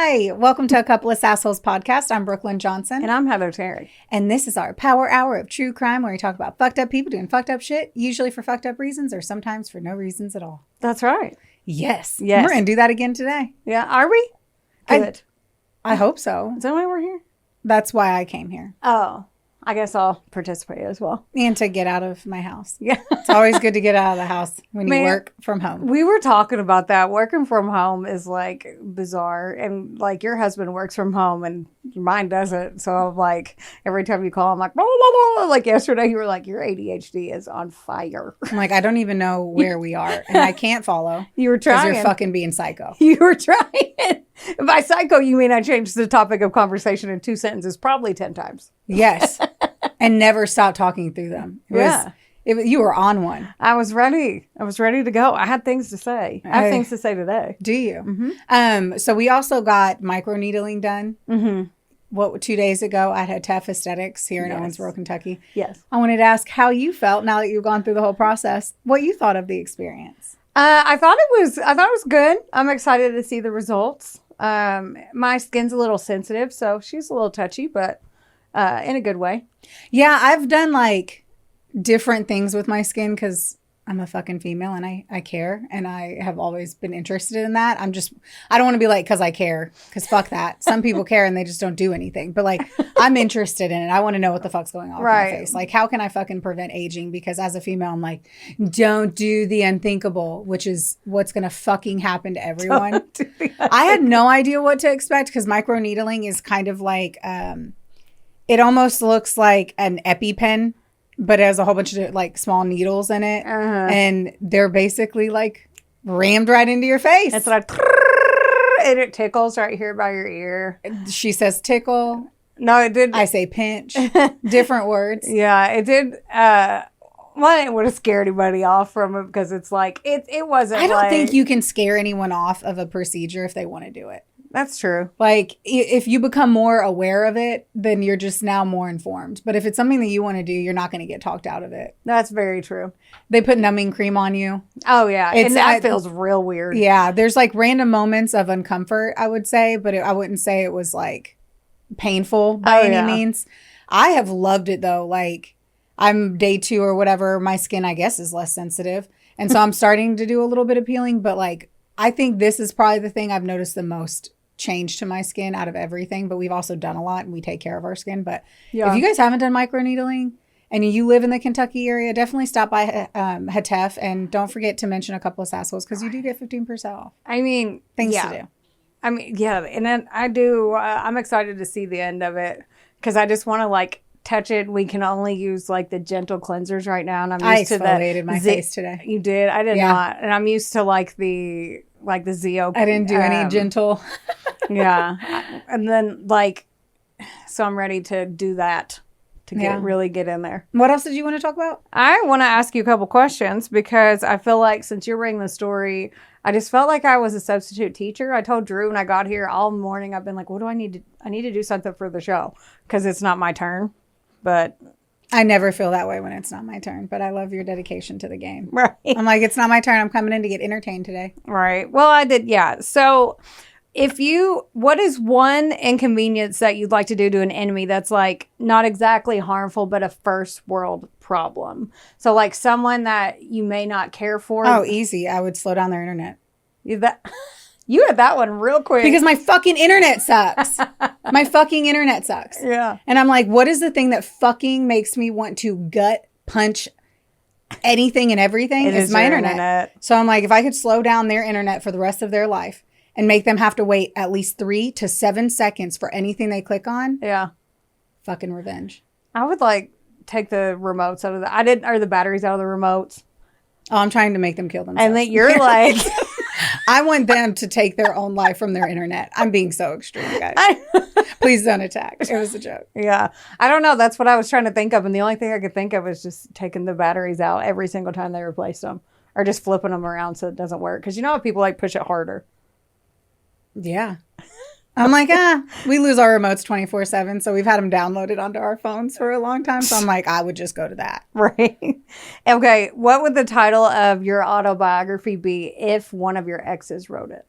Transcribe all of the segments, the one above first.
Hi, welcome to A Couple of Sassholes podcast. I'm Brooklyn Johnson. And I'm Heather Terry. And this is our power hour of true crime where we talk about fucked up people doing fucked up shit, usually for fucked up reasons or sometimes for no reasons at all. That's right. Yes. Yes. We're going to do that again today. Yeah. Are we? Good. I hope so. Is that why we're here? That's why I came here. Oh, I guess I'll participate as well. And to get out of my house. Yeah. It's always good to get out of the house when you work from home. We were talking about that. Working from home is like bizarre. And like your husband works from home and mine doesn't. So I'm like, every time you call, I'm like, blah, blah, blah. Like yesterday, you were like, your ADHD is on fire. I'm like, I don't even know where we are. And I can't follow. You were trying. Because you're fucking being psycho. You were trying. By psycho, you mean I changed the topic of conversation in 2 sentences probably 10 times. Yes. And never stop talking through them. You were on one. I was ready. I was ready to go. I had things to say. I have things to say today. Do you? Mm-hmm. So we also got microneedling done. Mm-hmm. 2 days ago at Hetef Aesthetics here in Owensboro, Kentucky. Yes. I wanted to ask how you felt now that you've gone through the whole process. What you thought of the experience? I thought it was good. I'm excited to see the results. My skin's a little sensitive, so she's a little touchy, but in a good way. Yeah, I've done like different things with my skin because I'm a fucking female and I care and I have always been interested in that. I don't want to be like, because I care, because fuck that. Some people care and they just don't do anything. But like, I'm interested in it. I want to know what the fuck's going on with my face. Like, how can I fucking prevent aging? Because as a female, I'm like, don't do the unthinkable, which is what's going to fucking happen to everyone. I had no idea what to expect because microneedling is kind of like, it almost looks like an EpiPen. But it has a whole bunch of like small needles in it. And they're basically like rammed right into your face. It's like, and it tickles right here by your ear. She says tickle. No, it did. I say pinch. Different words. Yeah, it did. Well, it would have scared anybody off from it because it's like, it wasn't I don't think you can scare anyone off of a procedure if they want to do it. That's true. Like, if you become more aware of it, then you're just now more informed. But if it's something that you want to do, you're not going to get talked out of it. That's very true. They put numbing cream on you. Oh, yeah. And that feels real weird. Yeah. There's like random moments of uncomfort, I would say. But I wouldn't say it was like painful by any means. I have loved it, though. Like, I'm day 2 or whatever. My skin, I guess, is less sensitive. And so I'm starting to do a little bit of peeling. But like, I think this is probably the thing I've noticed the most change to my skin out of everything, but we've also done a lot and we take care of our skin. But if you guys haven't done microneedling and you live in the Kentucky area, definitely stop by Hetef and don't forget to mention A Couple of Sassholes because you do get 15% off. I mean, things to do. I mean, yeah, and then I do. I'm excited to see the end of it because I just want to like touch it. We can only use like the gentle cleansers right now, and I'm used to that. I exfoliated my face today. You did? I did not, and I'm used to like the Zeo. I didn't do any gentle. Yeah. And then so I'm ready to do that to really get in there. What else did you want to talk about? I want to ask you a couple questions because I feel like since you're bringing the story, I just felt like I was a substitute teacher. I told Drew when I got here all morning, I've been like, what do I need to do something for the show because it's not my turn. But I never feel that way when it's not my turn, but I love your dedication to the game. Right. I'm like, it's not my turn. I'm coming in to get entertained today. Right. Well, I did. Yeah. So what is one inconvenience that you'd like to do to an enemy that's like not exactly harmful, but a first world problem? So like someone that you may not care for. Oh, easy. I would slow down their internet. You had that one real quick. Because my fucking internet sucks. My fucking internet sucks. Yeah. And I'm like, what is the thing that fucking makes me want to gut punch anything and everything? It's my internet. So I'm like, if I could slow down their internet for the rest of their life and make them have to wait at least 3 to 7 seconds for anything they click on. Yeah. Fucking revenge. I would like take the remotes out of the batteries out of the remotes. Oh, I'm trying to make them kill themselves. And then you're like... I want them to take their own life from their internet. I'm being so extreme, guys. Please don't attack. It was a joke. Yeah. I don't know. That's what I was trying to think of. And the only thing I could think of is just taking the batteries out every single time they replaced them. Or just flipping them around so it doesn't work. Because you know how people like push it harder. Yeah. I'm like, we lose our remotes 24/7. So we've had them downloaded onto our phones for a long time. So I'm like, I would just go to that. Right. Okay. What would the title of your autobiography be if one of your exes wrote it?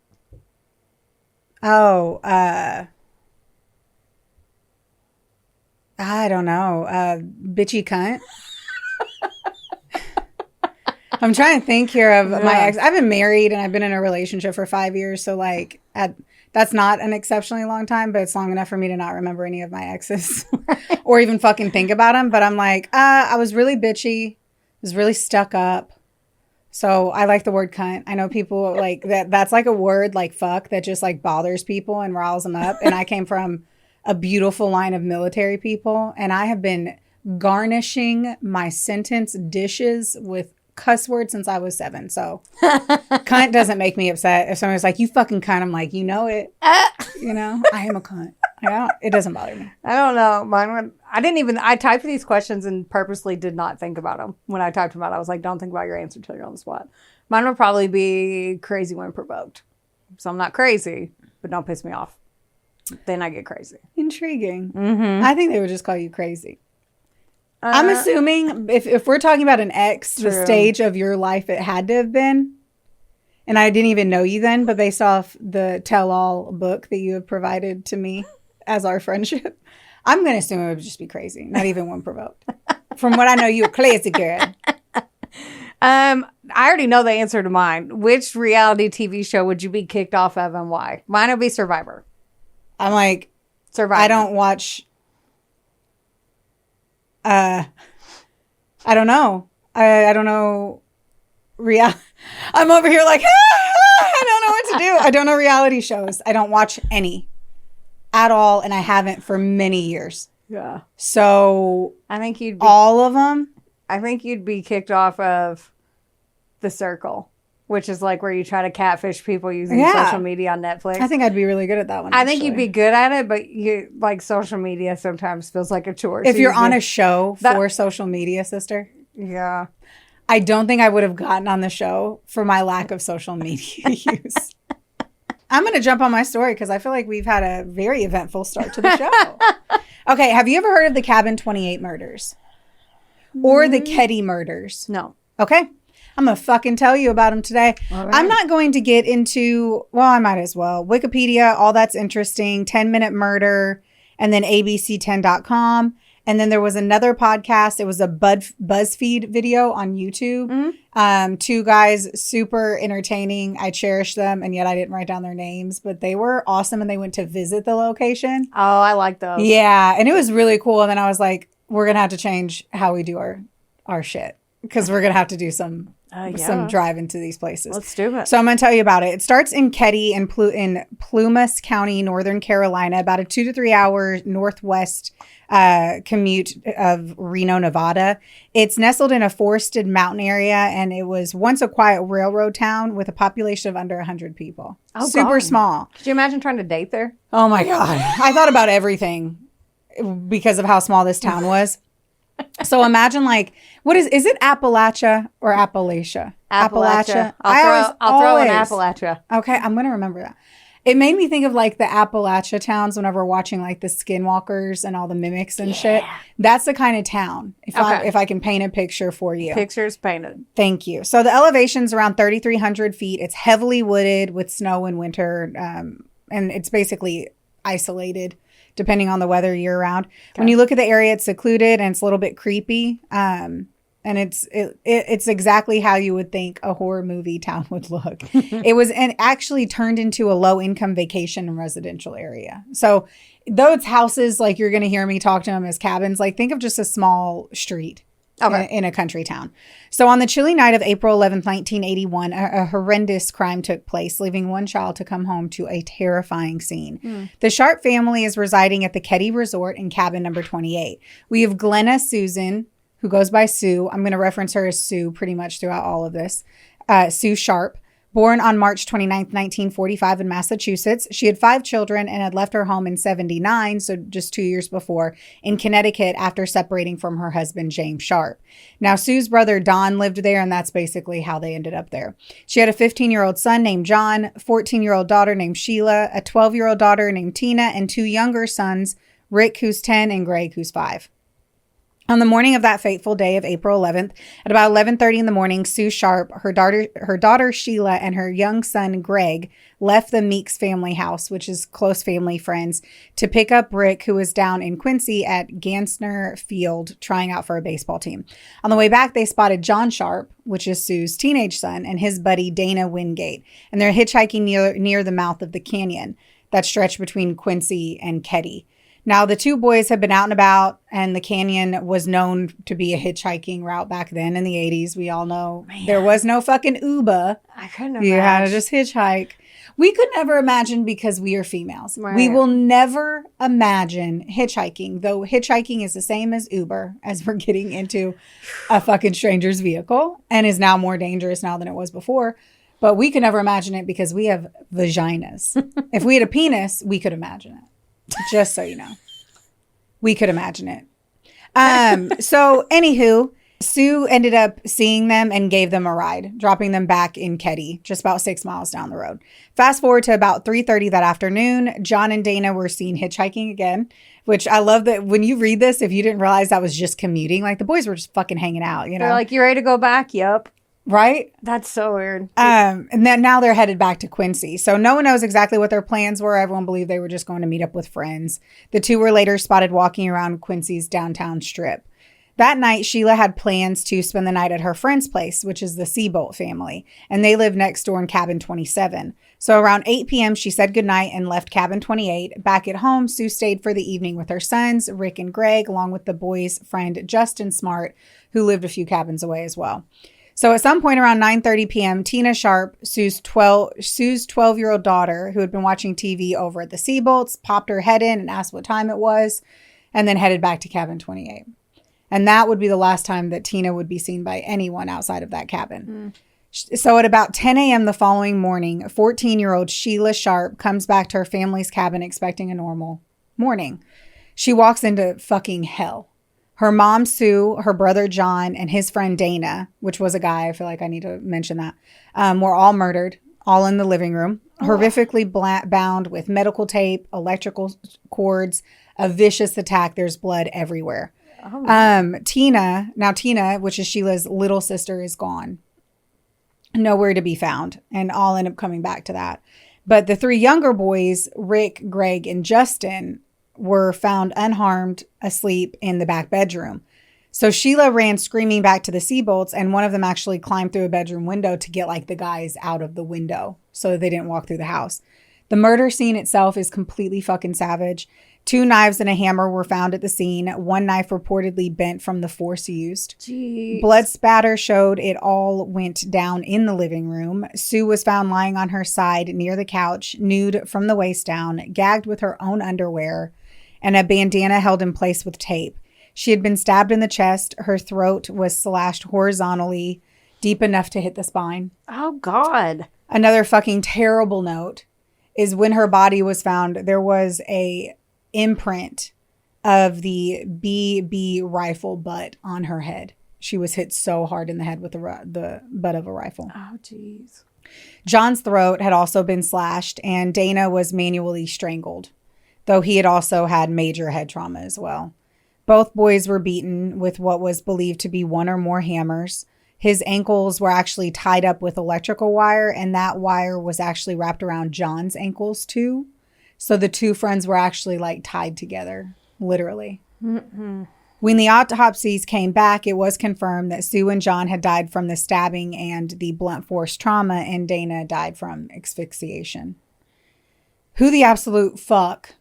Oh, I don't know. Bitchy cunt. I'm trying to think here of my ex. I've been married and I've been in a relationship for 5 years. So like that's not an exceptionally long time, but it's long enough for me to not remember any of my exes or even fucking think about them. But I'm like, I was really bitchy. Was really stuck up. So I like the word cunt. I know people like that. That's like a word like fuck that just like bothers people and riles them up. And I came from a beautiful line of military people. And I have been garnishing my sentence dishes with cuss words since I was 7. So cunt doesn't make me upset. If someone's like, you fucking cunt, I'm like, you know it. You know, I am a cunt. It doesn't bother me. I don't know. I typed these questions and purposely did not think about them. When I typed them out, I was like, don't think about your answer till you're on the spot. Mine would probably be crazy when provoked. So I'm not crazy, but don't piss me off. Then I get crazy. Intriguing. Mm-hmm. I think they would just call you crazy. I'm assuming if we're talking about an ex, True. the stage of your life it had to have been, and I didn't even know you then, but based off the tell-all book that you have provided to me as our friendship, I'm going to assume it would just be crazy, not even when provoked. From what I know, you're a crazy girl. I already know the answer to mine. Which reality TV show would you be kicked off of and why? Mine would be Survivor. I'm like, Survivor. I don't watch. I don't know. I don't know. I'm over here like, I don't know what to do. I don't know reality shows. I don't watch any at all, and I haven't for many years. Yeah. So I think you'd be, all of them. I think you'd be kicked off of The Circle, which is like where you try to catfish people using social media on Netflix. I think I'd be really good at that one. I think you'd be good at it, but you like social media sometimes feels like a chore. If you're on a show for social media, sister. Yeah. I don't think I would have gotten on the show for my lack of social media use. I'm going to jump on my story because I feel like we've had a very eventful start to the show. Okay, have you ever heard of the Cabin 28 murders? Or the Keddie murders? No. Okay. I'm going to fucking tell you about them today. Right. I'm not going to get into, well, I might as well. Wikipedia, all that's interesting, 10-minute murder, and then abc10.com. And then there was another podcast. It was a BuzzFeed video on YouTube. Mm-hmm. 2 guys, super entertaining. I cherish them, and yet I didn't write down their names, but they were awesome, and they went to visit the location. Oh, I like those. Yeah, and it was really cool. And then I was like, we're going to have to change how we do our shit because we're going to have to do some drive into these places. Let's do it. So I'm going to tell you about it. It starts in Keddie in Plumas County, Northern Carolina, about a 2 to 3 hour northwest commute of Reno, Nevada. It's nestled in a forested mountain area, and it was once a quiet railroad town with a population of under 100 people. Oh, super small. Could you imagine trying to date there? Oh my God. I thought about everything because of how small this town was. So imagine like, is it Appalachia or Appalachia? Appalachia. I'll throw in Appalachia. Okay, I'm going to remember that. It made me think of like the Appalachia towns whenever we're watching like the Skinwalkers and all the mimics and shit. That's the kind of town. If I can paint a picture for you. Pictures painted. Thank you. So the elevation's around 3,300 feet. It's heavily wooded with snow in winter. And it's basically isolated depending on the weather year round. Okay. When you look at the area, it's secluded and it's a little bit creepy. And it's exactly how you would think a horror movie town would look. It was actually turned into a low income vacation and residential area. So though it's houses, like you're going to hear me talk to them as cabins, like think of just a small street. Okay. In a country town. So on the chilly night of April 11th, 1981, a horrendous crime took place, leaving one child to come home to a terrifying scene. The Sharp family is residing at the Keddie Resort in cabin number 28. We have Glenna Susan, who goes by Sue. I'm going to reference her as Sue pretty much throughout all of this. Sue Sharp. Born on March 29th, 1945 in Massachusetts, she had 5 children and had left her home in 79, so just 2 years before, in Connecticut after separating from her husband, James Sharp. Now, Sue's brother, Don, lived there, and that's basically how they ended up there. She had a 15-year-old son named John, 14-year-old daughter named Sheila, a 12-year-old daughter named Tina, and 2 younger sons, Rick, who's 10, and Greg, who's 5. On the morning of that fateful day of April 11th, at about 11:30 in the morning, Sue Sharp, her daughter Sheila, and her young son Greg left the Meeks family house, which is close family friends, to pick up Rick, who was down in Quincy at Gansner Field trying out for a baseball team. On the way back, they spotted John Sharp, which is Sue's teenage son, and his buddy Dana Wingate, and they're hitchhiking near the mouth of the canyon that stretched between Quincy and Keddie. Now, the two boys had been out and about, and the canyon was known to be a hitchhiking route back then in the 80s. We all know there was no fucking Uber. I couldn't You had to imagine. just hitchhike. We could never imagine because we are females. Right. We will never imagine hitchhiking, though hitchhiking is the same as Uber, as we're getting into a fucking stranger's vehicle and is now more dangerous now than it was before. But we could never imagine it because we have vaginas. If we had a penis, we could imagine it. Just so you know. We could imagine it. So, anywho, Sue ended up seeing them and gave them a ride, dropping them back in Keddie, just about 6 miles down the road. Fast forward to about 3:30 that afternoon, John and Dana were seen hitchhiking again, which I love that when you read this, if you didn't realize that was just commuting, like the boys were just fucking hanging out, you know? They're like, you ready to go back? Yup. Right? That's so weird. And then now they're headed back to Quincy. So no one knows exactly what their plans were. Everyone believed they were just going to meet up with friends. The two were later spotted walking around Quincy's downtown strip. That night, Sheila had plans to spend the night at her friend's place, which is the Seabolt family, and they live next door in cabin 27. So around 8 p.m., she said goodnight and left cabin 28. Back at home, Sue stayed for the evening with her sons, Rick and Greg, along with the boys' friend Justin Smart, who lived a few cabins away as well. So at some point around 9:30 p.m., Tina Sharp, Sue's 12-year-old daughter, who had been watching TV over at the Seabolts, popped her head in and asked what time it was, and then headed back to cabin 28. And that would be the last time that Tina would be seen by anyone outside of that cabin. So at about 10 a.m. the following morning, 14-year-old Sheila Sharp comes back to her family's cabin expecting a normal morning. She walks into fucking hell. Her mom, Sue, her brother, John, and his friend, Dana, which was a guy, I feel like I need to mention that, were all murdered, all in the living room, horrifically bound with medical tape, electrical cords, a vicious attack. There's blood everywhere. Tina, which is Sheila's little sister, is gone. Nowhere to be found. And I'll end up coming back to that. But the three younger boys, Rick, Greg, and Justin, were found unharmed, asleep in the back bedroom. So Sheila ran screaming back to the Seabolts, and one of them actually climbed through a bedroom window to get like the guys out of the window so they didn't walk through the house. The murder scene itself is completely fucking savage. 2 knives and a hammer were found at the scene. 1 knife reportedly bent from the force used. Jeez. Blood spatter showed it all went down in the living room. Sue was found lying on her side near the couch, nude from the waist down, gagged with her own underwear, and a bandana held in place with tape. She had been stabbed in the chest. Her throat was slashed horizontally, deep enough to hit the spine. Oh, God. Another fucking terrible note is when her body was found, there was a imprint of the BB rifle butt on her head. She was hit so hard in the head with the butt of a rifle. Oh, jeez. John's throat had also been slashed, and Dana was manually strangled, though he had also had major head trauma as well. Both boys were beaten with what was believed to be 1 or more hammers. His ankles were actually tied up with electrical wire, and that wire was actually wrapped around John's ankles too. So the 2 friends were actually like tied together, literally. Mm-mm. When the autopsies came back, it was confirmed that Sue and John had died from the stabbing and the blunt force trauma, and Dana died from asphyxiation. Who the absolute fuck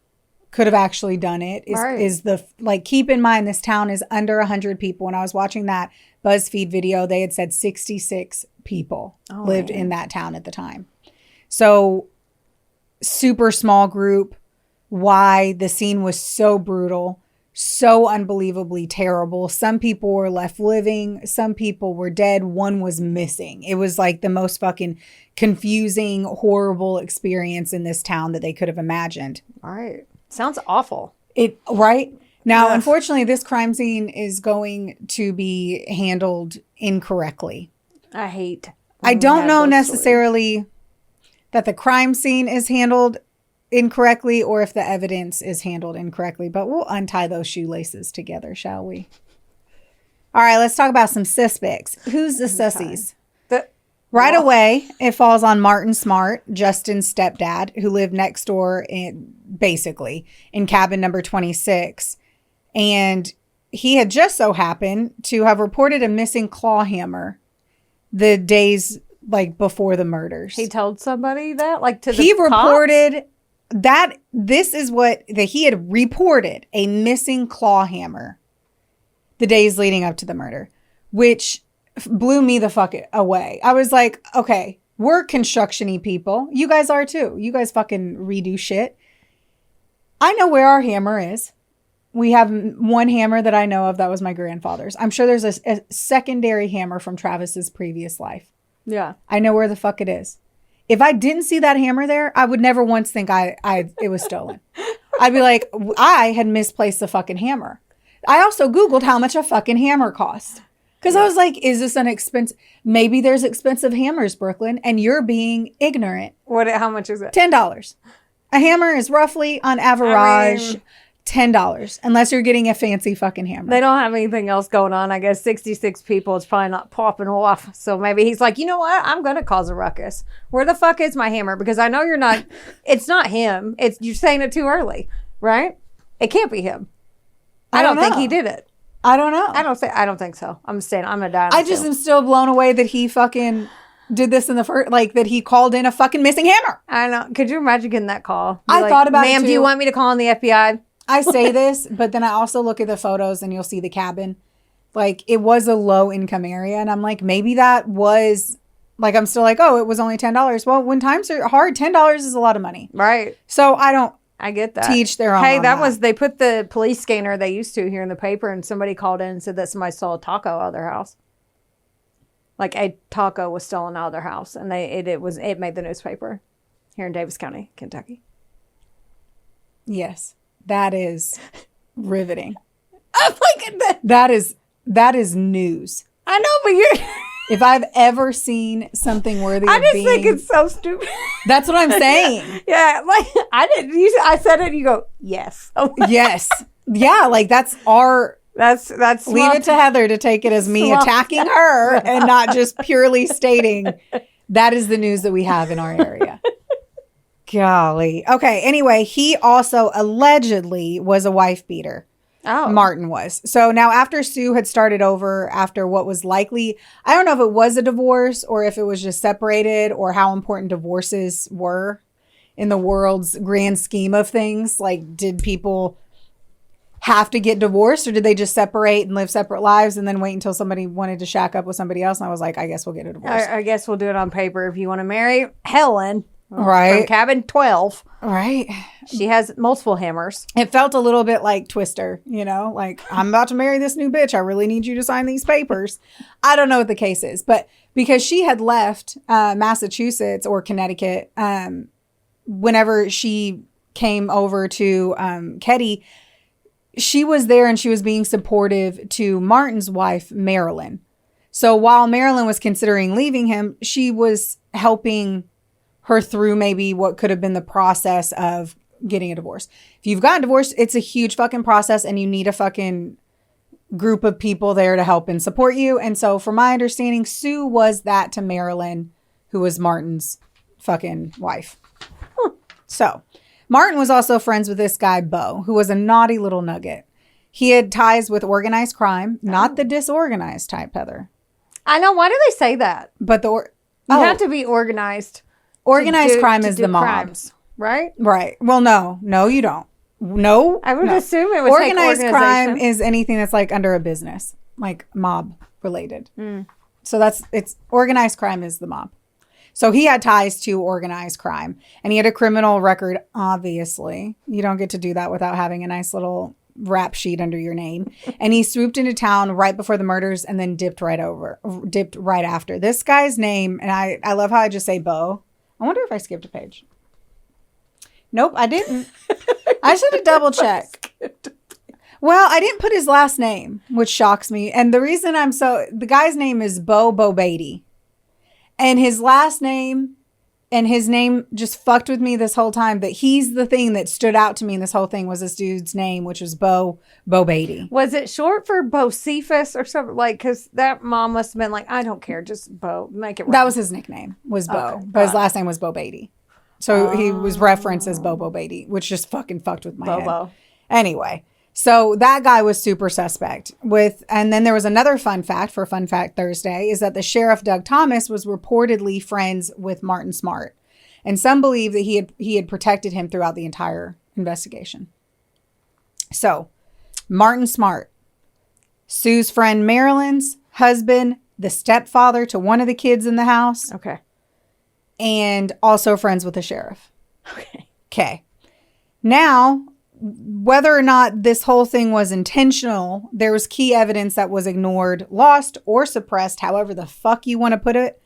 could have actually done it is the, like, keep in mind, this town is under 100 people. When I was watching that BuzzFeed video, they had said 66 people lived in that town at the time. So super small group. Why the scene was so brutal, so unbelievably terrible. Some people were left living. Some people were dead. 1 was missing. It was like the most fucking confusing, horrible experience in this town that they could have imagined. All right. Sounds awful. Right? Now, Ugh. Unfortunately, this crime scene is going to be handled incorrectly. I hate. I don't know necessarily that the crime scene is handled incorrectly or if the evidence is handled incorrectly, but we'll untie those shoelaces together, shall we? All right, let's talk about some suspects. Who's the sussies? The- Right away, it falls on Martin Smart, Justin's stepdad, who lived next door basically in cabin number 26. And he had just so happened to have reported a missing claw hammer the days like before the murders. He told somebody that, like, to the He cops? reported that this is what that he had reported a missing claw hammer the days leading up to the murder, which blew me the fuck away. I was like, okay, we're construction-y people. You guys are too. You guys fucking redo shit. I know where our hammer is. We have one hammer that I know of that was my grandfather's. I'm sure there's a secondary hammer from Travis's previous life. Yeah. I know where the fuck it is. If I didn't see that hammer there, I would never once think it was stolen. I'd be like, I had misplaced the fucking hammer. I also Googled how much a fucking hammer cost. Because I was like, is this an expensive? Maybe there's expensive hammers, Brooklyn, and you're being ignorant. How much is it? $10. A hammer is roughly on average $10, unless you're getting a fancy fucking hammer. They don't have anything else going on. I guess 66 people, it's probably not popping off. So maybe he's like, you know what? I'm going to cause a ruckus. Where the fuck is my hammer? Because I know you're not, it's not him. You're saying it too early, right? It can't be him. I don't think he did it. I don't know. I don't think so. I'm gonna die. I just am still blown away that he fucking did this in the first, like that he called in a fucking missing hammer. I know. Could you imagine getting that call? I thought about it ma'am, too. do you want me to call in the FBI? I say this, but then I also look at the photos and you'll see the cabin. Like it was a low income area. And I'm like, maybe that was like, I'm still like, oh, it was only $10. Well, when times are hard, $10 is a lot of money. Right. So I get that. Teach their own. Hey, they put the police scanner they used to here in the paper, and somebody called in and said that somebody stole a taco out of their house. Like a taco was stolen out of their house, and it made the newspaper here in Davis County, Kentucky. Yes, that is riveting. I'm like, that is news. I know, but you're. If I've ever seen something worthy I of just being... think it's so stupid. That's what I'm saying. Yeah, like I said it and you go, yes. Yes. Yeah, like that's our... That's leave it to Heather to take it as me attacking her and not just purely stating that is the news that we have in our area. Golly. Okay, anyway, he also allegedly was a wife beater. Oh. Martin was. So now after Sue had started over after what was likely, I don't know if it was a divorce or if it was just separated or how important divorces were in the world's grand scheme of things. Like, did people have to get divorced or did they just separate and live separate lives and then wait until somebody wanted to shack up with somebody else? And I was like, I guess we'll get a divorce. I guess we'll do it on paper. If you want to marry Helen. Right. From cabin 12. Right. She has multiple hammers. It felt a little bit like Twister, like I'm about to marry this new bitch. I really need you to sign these papers. I don't know what the case is, but because she had left Massachusetts or Connecticut, whenever she came over to Keddie, she was there and she was being supportive to Martin's wife, Marilyn. So while Marilyn was considering leaving him, she was helping her through maybe what could have been the process of getting a divorce. If you've gotten divorced, it's a huge fucking process and you need a fucking group of people there to help and support you. And so from my understanding, Sue was that to Marilyn, who was Martin's fucking wife. So Martin was also friends with this guy, Bo, who was a naughty little nugget. He had ties with organized crime, not the disorganized type, Heather. I know. Why do they say that? But you have to be organized. Organized crime is the mob. Crimes, right? Right. Well, no, you don't. No. I would assume it would organized take crime is anything that's like under a business, like mob related. So it's organized crime is the mob. So he had ties to organized crime and he had a criminal record. Obviously, you don't get to do that without having a nice little rap sheet under your name. And he swooped into town right before the murders and then dipped right after. This guy's name, and I love how I just say Bo. I wonder if I skipped a page. Nope, I didn't. I should have double checked. Well, I didn't put his last name, which shocks me. And the reason the guy's name is Bo Beatty. And his last name And his name just fucked with me this whole time. But he's the thing that stood out to me in this whole thing was this dude's name, which was Bo Beatty. Was it short for Bocephus or something? Like, because that mom must have been like, I don't care, just Bo, make it right. That was his nickname, was Bo. Okay, but his last name was Bo Beatty. So he was referenced as Bobo Beatty, which just fucking fucked with my head. Anyway, so that guy was super suspect. And then there was another fun fact for Fun Fact Thursday is that the sheriff, Doug Thomas, was reportedly friends with Martin Smart. And some believe that he had protected him throughout the entire investigation. So, Martin Smart, Sue's friend Marilyn's husband, the stepfather to one of the kids in the house. Okay. And also friends with the sheriff. Okay. Okay. Now, whether or not this whole thing was intentional, there was key evidence that was ignored, lost, or suppressed, however the fuck you want to put it.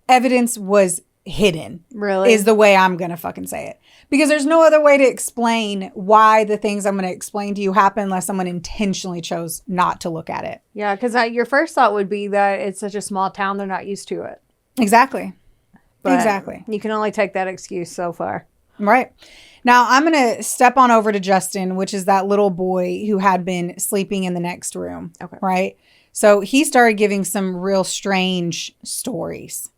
Evidence was hidden. Really? Is the way I'm going to fucking say it. Because there's no other way to explain why the things I'm going to explain to you happen unless someone intentionally chose not to look at it. Yeah, because your first thought would be that it's such a small town, they're not used to it. Exactly. But exactly. You can only take that excuse so far. Right. Now, I'm going to step on over to Justin, which is that little boy who had been sleeping in the next room. Okay. Right. So he started giving some real strange stories.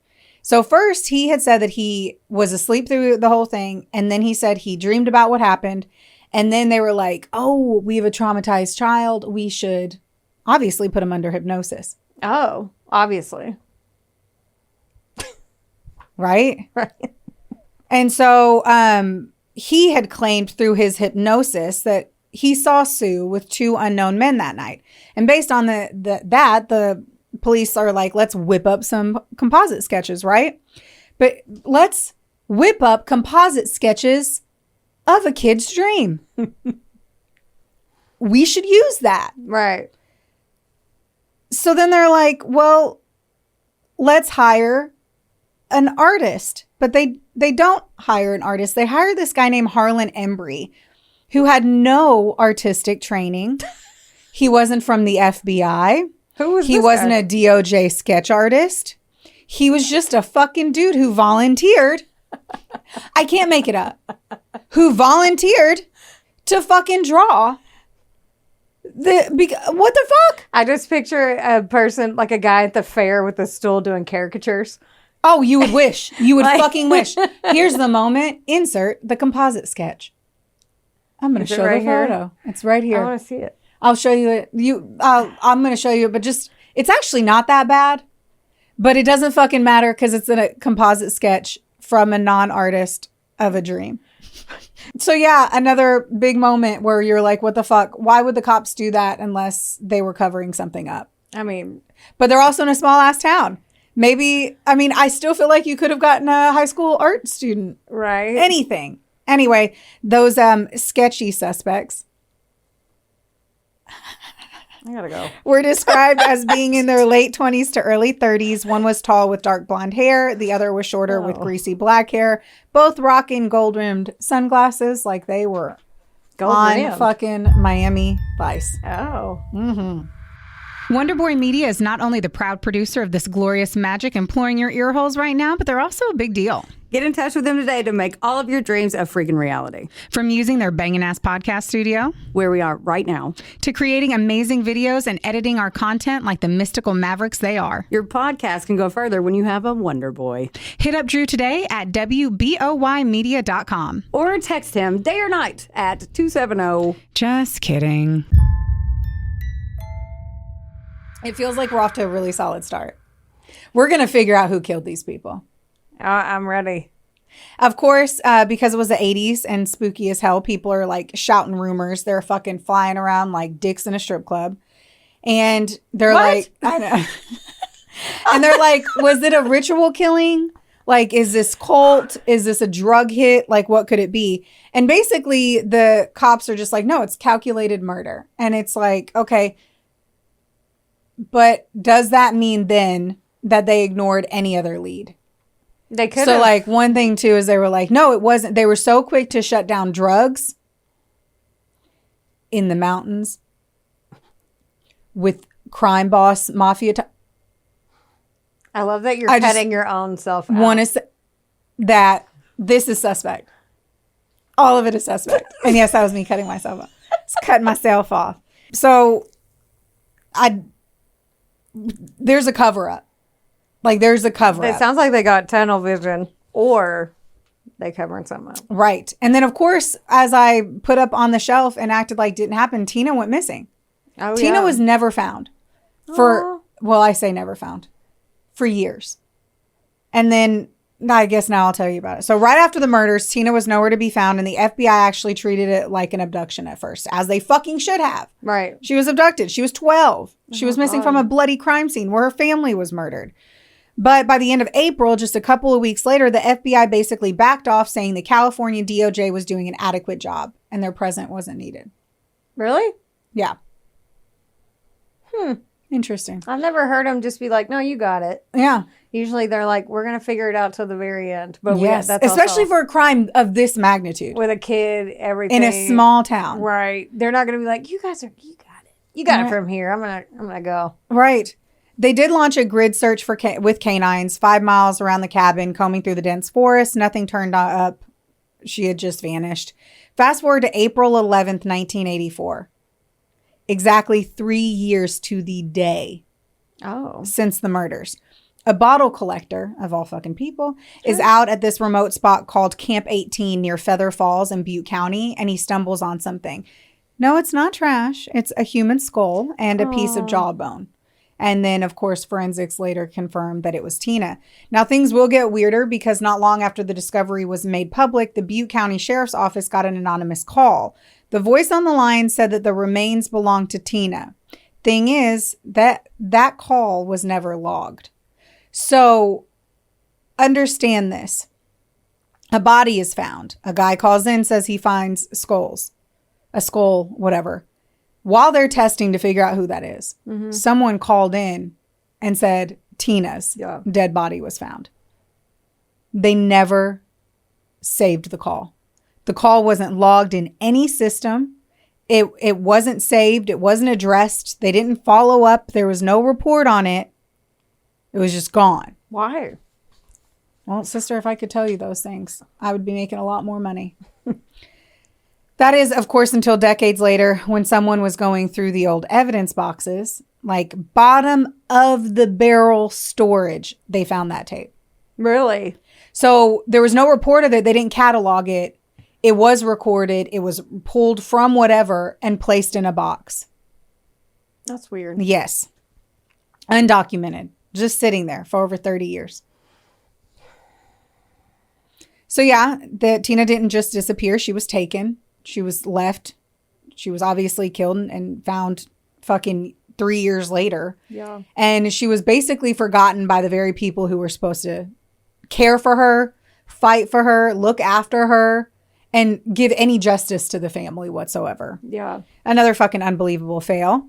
So first, he had said that he was asleep through the whole thing. And then he said he dreamed about what happened. And then they were like, oh, we have a traumatized child. We should obviously put him under hypnosis. Oh, obviously. Right? Right. And so he had claimed through his hypnosis that he saw Sue with two unknown men that night. And based on the police are like, let's whip up some composite sketches, right? But let's whip up composite sketches of a kid's dream. We should use that. Right. So then they're like, well, let's hire an artist. But they don't hire an artist. They hire this guy named Harlan Embry, who had no artistic training. He wasn't from the FBI. Who was He this wasn't guy? a DOJ sketch artist. He was just a fucking dude who volunteered. I can't make it up. Who volunteered to fucking draw. What the fuck? I just picture a person, like a guy at the fair with a stool doing caricatures. Oh, you would wish. You would Like- fucking wish. Here's the moment. Insert the composite sketch. I'm going to show right the here? photo. It's right I here. want to see it. I'll show you it. I'm going to show you it, but just, it's actually not that bad, but it doesn't fucking matter because it's a composite sketch from a non-artist of a dream. So yeah, another big moment where you're like, what the fuck? Why would the cops do that unless they were covering something up? I mean, But they're also in a small ass town. Maybe, I mean, I still feel like you could have gotten a high school art student. right. Anything. Anyway, those sketchy suspects I gotta go. were described as being in their late 20s to early 30s. One was tall with dark blonde hair. The other was shorter with greasy black hair. Both rocking gold-rimmed sunglasses like they were Gold on rim. fucking Miami Vice. Oh. Wonderboy Media is not only the proud producer of this glorious magic imploring your ear holes right now, but they're also a big deal. Get in touch with them today to make all of your dreams a freaking reality. From using their bangin' ass podcast studio, Where we are right now. to creating amazing videos and editing our content like the mystical mavericks they are. Your podcast can go further when you have a Wonder Boy. Hit up Drew today at WBOYmedia.com. Or text him day or night at 270. Just kidding. It feels like we're off to a really solid start. We're going to figure out who killed these people. I'm ready. Of course, because it was the 80s and spooky as hell, people are like shouting rumors. They're fucking flying around like dicks in a strip club. And they're like, I know. And they're like, was it a ritual killing? Like, is this cult? Is this a drug hit? Like, what could it be? And basically, the cops are just like, no, it's calculated murder. And it's like, okay, but does that mean then that they ignored any other lead? They could So have. like one thing too is they were like, no, it wasn't. They were so quick to shut down drugs in the mountains with crime boss mafia. I love that you're I just cutting your own self out. Want to say, that this is suspect. All of it is suspect. And yes, that was me cutting myself off. It's cutting myself off. So there's a cover up. Like there's a cover It up. sounds like they got tunnel vision or they covering something up. Right. And then of course, as I put up on the shelf and acted like didn't happen, Tina went missing. Oh, Tina yeah. was never found for, well, I say never found for years. And then I guess now I'll tell you about it. So right after the murders, Tina was nowhere to be found, and the FBI actually treated it like an abduction at first, as they fucking should have. Right. She was abducted. She was 12. She was missing from a bloody crime scene where her family was murdered. But by the end of April, just a couple of weeks later, the FBI basically backed off, saying the California DOJ was doing an adequate job and their presence wasn't needed. Really? Yeah. Interesting. I've never heard them just be like, no, you got it. Yeah. Usually they're like, we're going to figure it out till the very end. But Yes. that's Especially also for a crime of this magnitude. with a kid, everything. In a small town. Right. They're not going to be like, you got it. You got it from here. I'm going to go. Right. They did launch a grid search with canines 5 miles around the cabin, combing through the dense forest. Nothing turned up. She had just vanished. Fast forward to April 11th, 1984. Exactly 3 years to the day since the murders. A bottle collector, of all fucking people, is out at this remote spot called Camp 18 near Feather Falls in Butte County, and he stumbles on something. No, it's not trash. It's a human skull and a piece of jawbone. And then, of course, forensics later confirmed that it was Tina. Now, things will get weirder because not long after the discovery was made public, the Butte County Sheriff's Office got an anonymous call. The voice on the line said that the remains belonged to Tina. Thing is, that call was never logged. So, understand this. A body is found. A guy calls in, says he finds skulls. A skull, whatever. While they're testing to figure out who that is, someone called in and said Tina's dead body was found. They never saved the call. The call wasn't logged in any system. It wasn't saved. It wasn't addressed. They didn't follow up. There was no report on it. It was just gone. Why? Well, sister, if I could tell you those things, I would be making a lot more money. That is, of course, until decades later when someone was going through the old evidence boxes, like bottom of the barrel storage, they found that tape. Really? So there was no report of it. They didn't catalog it. It was recorded. It was pulled from whatever and placed in a box. That's weird. Yes. Undocumented. Just sitting there for over 30 years. So yeah, Tina didn't just disappear. She was taken. She was left. She was obviously killed and found fucking 3 years later. Yeah. And she was basically forgotten by the very people who were supposed to care for her, fight for her, look after her, and give any justice to the family whatsoever. Yeah. Another fucking unbelievable fail.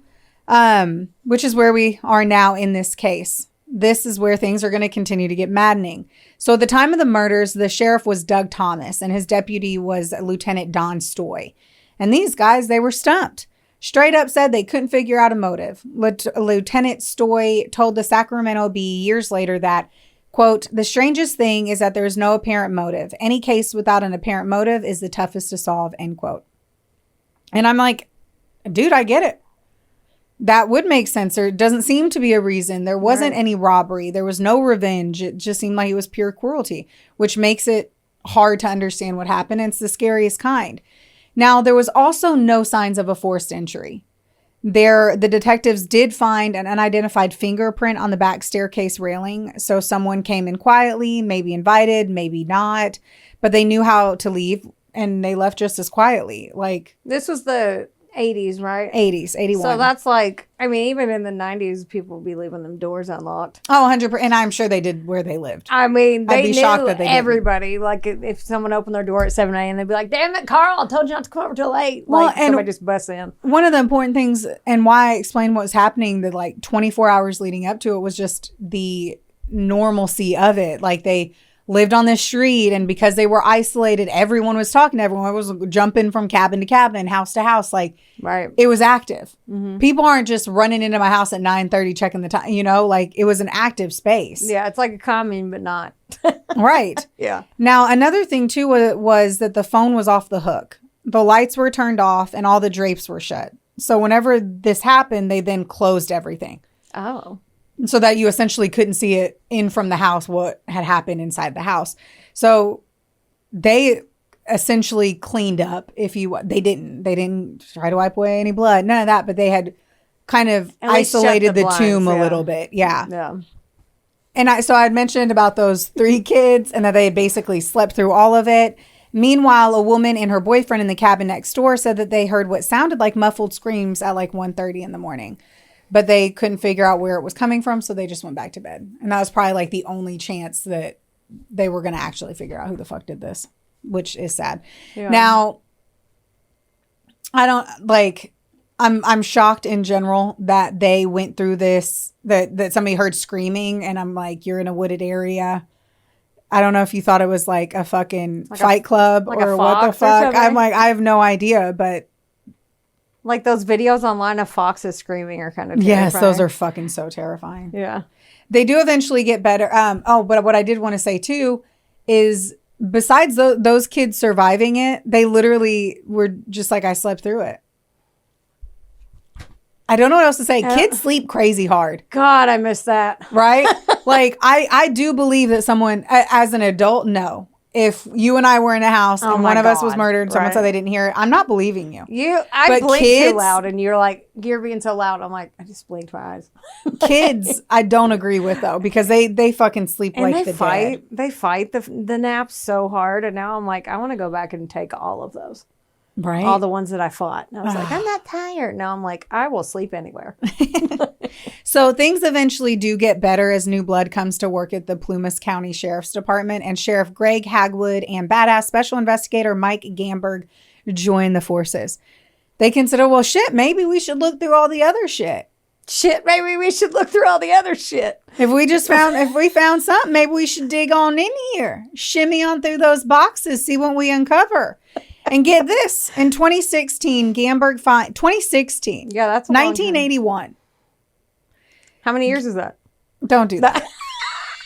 Which is where we are now in this case. This is where things are going to continue to get maddening. So at the time of the murders, the sheriff was Doug Thomas and his deputy was Lieutenant Don Stoy. And these guys, they were stumped. Straight up said they couldn't figure out a motive. Lieutenant Stoy told the Sacramento Bee years later that, quote, "The strangest thing is that there is no apparent motive. Any case without an apparent motive is the toughest to solve," end quote. And I'm like, dude, I get it. That would make sense. There doesn't seem to be a reason. There wasn't any robbery. There was no revenge. It just seemed like it was pure cruelty, which makes it hard to understand what happened. And it's the scariest kind. Now, there was also no signs of a forced entry. The detectives did find an unidentified fingerprint on the back staircase railing. So someone came in quietly, maybe invited, maybe not, but they knew how to leave and they left just as quietly. Like, this was the 80s, right? 80s, 81. So that's like, I mean, even in the 90s, people would be leaving them doors unlocked. Oh, 100%. And I'm sure they did where they lived. I mean, they I'd be knew shocked that they didn't. everybody. Like, if someone opened their door at 7 a.m., they'd be like, "Damn it, Carl, I told you not to come over till 8. Well, Like, and somebody just busts in. One of the important things and why I explained what was happening the like 24 hours leading up to it was just the normalcy of it. Like they lived on the street, and because they were isolated, everyone was talking to everyone. It was jumping from cabin to cabin, house to house. Like, Right. it was active. Mm-hmm. People aren't just running into my house at 9:30 checking the time, you know, like it was an active space. Yeah, it's like a commune, but not. Right. Yeah. Now, another thing too was that the phone was off the hook. The lights were turned off and all the drapes were shut. So whenever this happened, they then closed everything Oh. so that you essentially couldn't see it in from the house, what had happened inside the house. So they essentially cleaned up. They didn't try to wipe away any blood, none of that, but they had kind of At least shut isolated the blinds, tomb a yeah. little bit. Yeah. Yeah. And I had mentioned about those 3 kids and that they had basically slept through all of it. Meanwhile, a woman and her boyfriend in the cabin next door said that they heard what sounded like muffled screams at like 1:30 in the morning, but they couldn't figure out where it was coming from. So they just went back to bed. And that was probably like the only chance that they were going to actually figure out who the fuck did this, which is sad. Yeah. Now, I don't like, I'm shocked in general that they went through this, that somebody heard screaming, and I'm like, you're in a wooded area. I don't know if you thought it was like a fucking Fight Club like a or what the fox or fuck. something? I'm like, I have no idea, but Like those videos online of foxes screaming are kind of yes, terrifying. those are fucking so terrifying. Yeah. They do eventually get better. But what I did want to say too is besides those kids surviving it, they literally were just like, I slept through it. I don't know what else to say. Kids sleep crazy hard. God, I miss that. Right? Like, I do believe that someone, as an adult, no. If you and I were in a house and my one of us was God. murdered and someone Right. said they didn't hear it, I'm not believing you. I But blinked kids- too loud, and you're like, you're being so loud. I'm like, I just blinked my eyes. Kids, I don't agree with, though, because they fucking sleep And like they the fight. dead. They fight the naps so hard, and now I'm like, I want to go back and take all of those, Right? all the ones that I fought. And I was like, I'm not tired. Now I'm like, I will sleep anywhere. So things eventually do get better as new blood comes to work at the Plumas County Sheriff's Department, and Sheriff Greg Hagwood and badass Special Investigator Mike Gamberg join the forces. They consider, well, shit, maybe we should look through all the other shit. Shit, maybe we should look through all the other shit. If we found something, maybe we should dig on in here, shimmy on through those boxes, see what we uncover. And get this, in 2016, 2016, Yeah, that's a long time. 1981. How many years is that? Don't do that.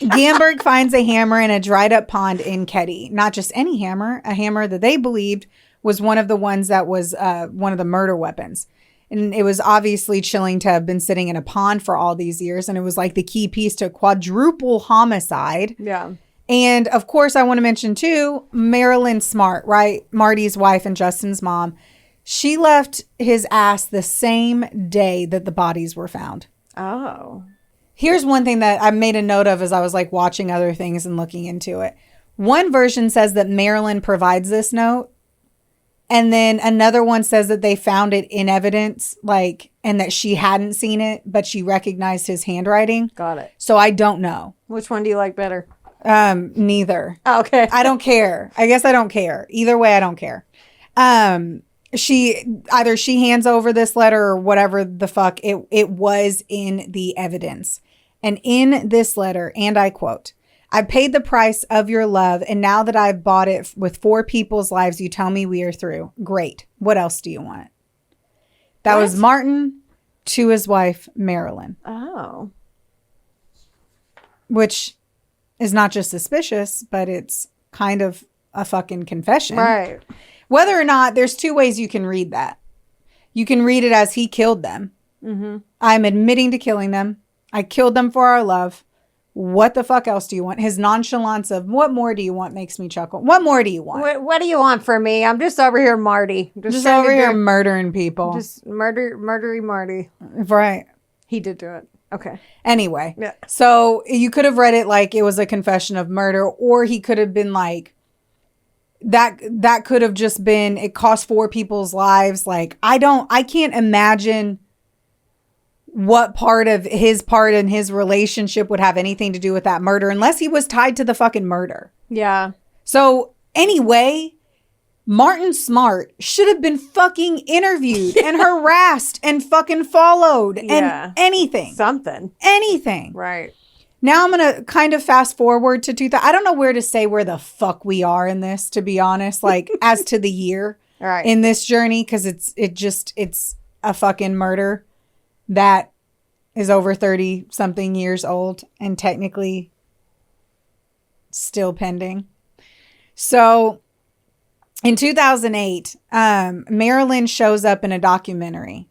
Gamberg finds a hammer in a dried up pond in Keddie. Not just any hammer, a hammer that they believed was one of the ones that was one of the murder weapons. And it was obviously chilling to have been sitting in a pond for all these years. And it was like the key piece to quadruple homicide. Yeah. And of course, I want to mention too, Marilyn Smart, right? Marty's wife and Justin's mom. She left his ass the same day that the bodies were found. Oh. Here's one thing that I made a note of as I was like watching other things and looking into it. One version says that Marilyn provides this note. And then another one says that they found it in evidence, like, and that she hadn't seen it, but she recognized his handwriting. Got it. So I don't know. Which one do you like better? Neither. Oh, okay. I don't care. I guess I don't care. Either way, I don't care. She hands over this letter or whatever the fuck it was in the evidence. And in this letter, and I quote, I paid the price of your love, and now that I've bought it with 4 people's lives, you tell me we are through. Great. What else do you want? That was Martin to his wife, Marilyn. Oh. Which is not just suspicious, but it's kind of a fucking confession. Right. Whether or not, there's 2 ways you can read that. You can read it as he killed them. Mm-hmm. I'm admitting to killing them. I killed them for our love. What the fuck else do you want? His nonchalance of what more do you want makes me chuckle. What more do you want? What do you want from me? I'm just over here, Marty. Just trying over to here do- murdering people. Just murdery Marty. Right. He did do it. Okay. Anyway. Yeah. So you could have read it like it was a confession of murder, or he could have been like, that could have just been, it cost 4 people's lives. Like, I can't imagine what part in his relationship would have anything to do with that murder unless he was tied to the fucking murder. Yeah. So anyway, Martin Smart should have been fucking interviewed and harassed and fucking followed Yeah. and anything. Something. Anything. Right. Now I'm going to kind of fast forward to 2000. I don't know where to say where the fuck we are in this, to be honest, like as to the year Right. in this journey, because it's a fucking murder that is over 30 something years old and technically still pending. So in 2008, Marilyn shows up in a documentary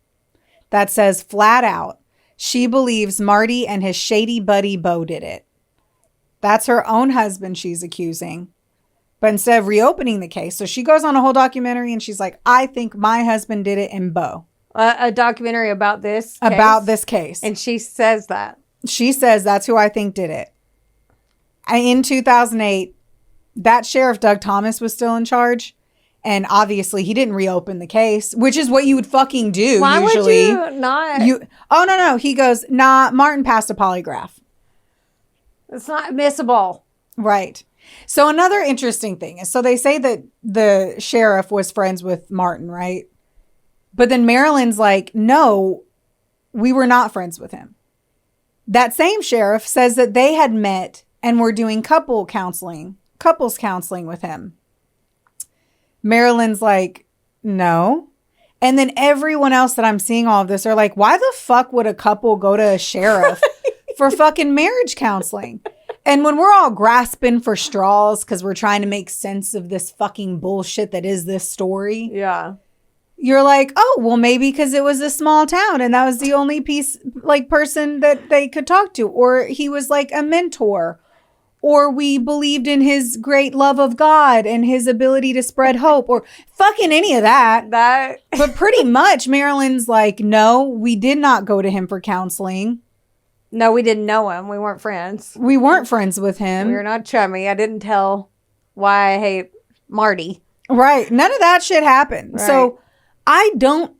that says flat out, she believes Marty and his shady buddy Bo did it. That's her own husband she's accusing. But instead of reopening the case, so she goes on a whole documentary and she's like, I think my husband did it and Bo. A documentary about this case? About this case. And she says that. She says that's who I think did it. In 2008, that Sheriff Doug Thomas was still in charge. And obviously he didn't reopen the case, which is what you would fucking do. Why usually. would you not? Oh, no. He goes, nah, Martin passed a polygraph. It's not admissible. Right. So another interesting thing is, so they say that the sheriff was friends with Martin, right? But then Marilyn's like, no, we were not friends with him. That same sheriff says that they had met and were doing couples counseling with him. Marilyn's like, no. And then everyone else that I'm seeing all of this are like, why the fuck would a couple go to a sheriff for fucking marriage counseling? And when we're all grasping for straws because we're trying to make sense of this fucking bullshit that is this story. Yeah. You're like, oh, well, maybe because it was a small town and that was the only person that they could talk to. Or he was like a mentor. Or we believed in his great love of God and his ability to spread hope. Or fucking any of that. But pretty much Marilyn's like, no, we did not go to him for counseling. No, we didn't know him. We weren't friends. We weren't friends with him. We were not chummy. I didn't tell why I hate Marty. Right. None of that shit happened. Right. So I don't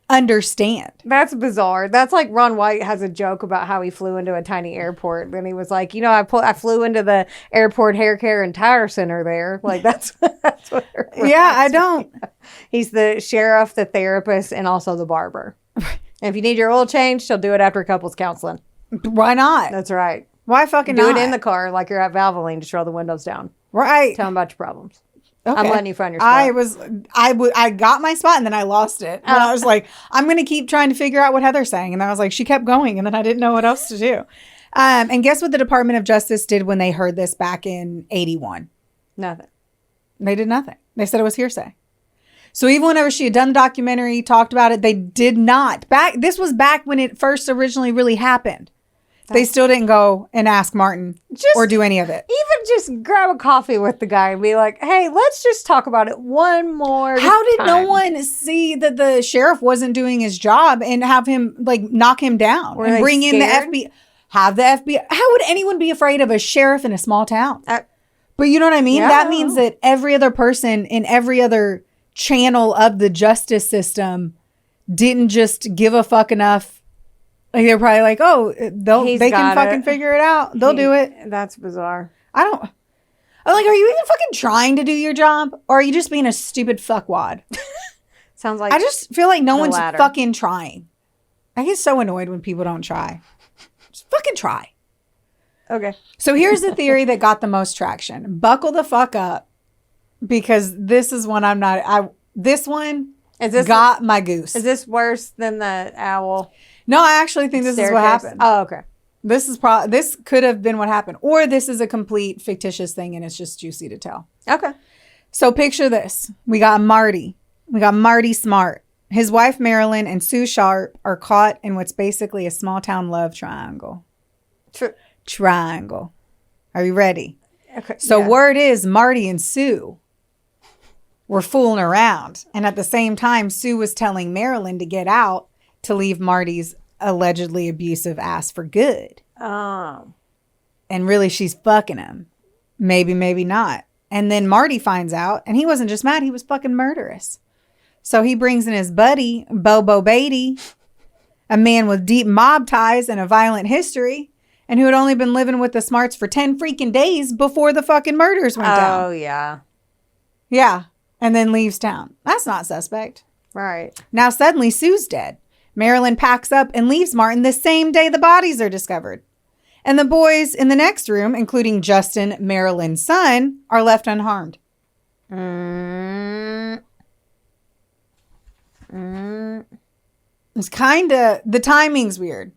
understand. That's bizarre. That's like Ron White has a joke about how he flew into a tiny airport. Then he was like, I flew into the airport hair care and tire center there. Like that's what. Yeah, I don't. He's the sheriff, the therapist, and also the barber. And if you need your oil changed, she'll do it after couples counseling. Why not? That's right. Why fucking do not? it in the car like you're at Valvoline. Just roll the windows down. Right. Tell them about your problems. Okay. I'm letting you find your spot. I got my spot and then I lost it. And I was like, I'm going to keep trying to figure out what Heather's saying. And then I was like, she kept going and then I didn't know what else to do. And guess what the Department of Justice did when they heard this back in 81? Nothing. They did nothing. They said it was hearsay. So even whenever she had done the documentary, talked about it, they did not. This was back when it first originally really happened. They still didn't go and ask Martin or do any of it. Even just grab a coffee with the guy and be like, hey, let's just talk about it one more How did time. no one see that the sheriff wasn't doing his job and have him like knock him down Were and they bring in the scared? FBI? Have the FBI? How would anyone be afraid of a sheriff in a small town? But you know what I mean? Yeah. That means that every other person in every other channel of the justice system didn't just give a fuck enough. Like they're probably like, oh, they can fucking figure it out. They'll do it. That's bizarre. I'm like, are you even fucking trying to do your job? Or are you just being a stupid fuckwad? Sounds like I just feel like no one's latter. fucking trying. I get so annoyed when people don't try. Just fucking try. Okay. So here's the theory that got the most traction. Buckle the fuck up. Because this is one this one got my goose. Is this worse than the owl? No, I actually think this is what staircase? happened. Oh, okay. This could have been what happened. Or this is a complete fictitious thing and it's just juicy to tell. Okay. So picture this. We got Marty. We got Marty Smart. His wife, Marilyn, and Sue Sharp are caught in what's basically a small town love triangle. Triangle. Are you ready? Okay. So yeah. word is Marty and Sue were fooling around. And at the same time, Sue was telling Marilyn to get out to leave Marty's allegedly abusive ass for good. Oh. And really, she's fucking him. Maybe, maybe not. And then Marty finds out, and he wasn't just mad, he was fucking murderous. So he brings in his buddy, Bobo Beatty, a man with deep mob ties and a violent history, and who had only been living with the Smarts for 10 freaking days before the fucking murders went down. Oh, yeah. Yeah. And then leaves town. That's not suspect. Right. Now suddenly Sue's dead. Marilyn packs up and leaves Martin the same day the bodies are discovered. And the boys in the next room, including Justin, Marilyn's son, are left unharmed. It's kind of, the timing's weird.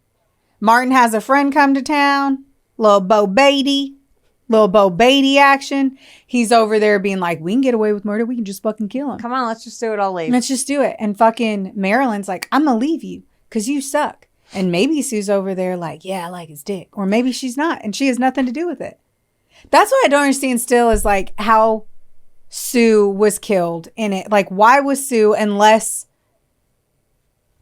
Martin has a friend come to town, little Bo Beatty action. He's over there being like, we can get away with murder. We can just fucking kill him. Come on, let's just do it. I'll leave. Let's just do it. And fucking Marilyn's like, I'm going to leave you because you suck. And maybe Sue's over there like, yeah, I like his dick. Or maybe she's not. And she has nothing to do with it. That's what I don't understand still is like how Sue was killed in it. Like, why was Sue, unless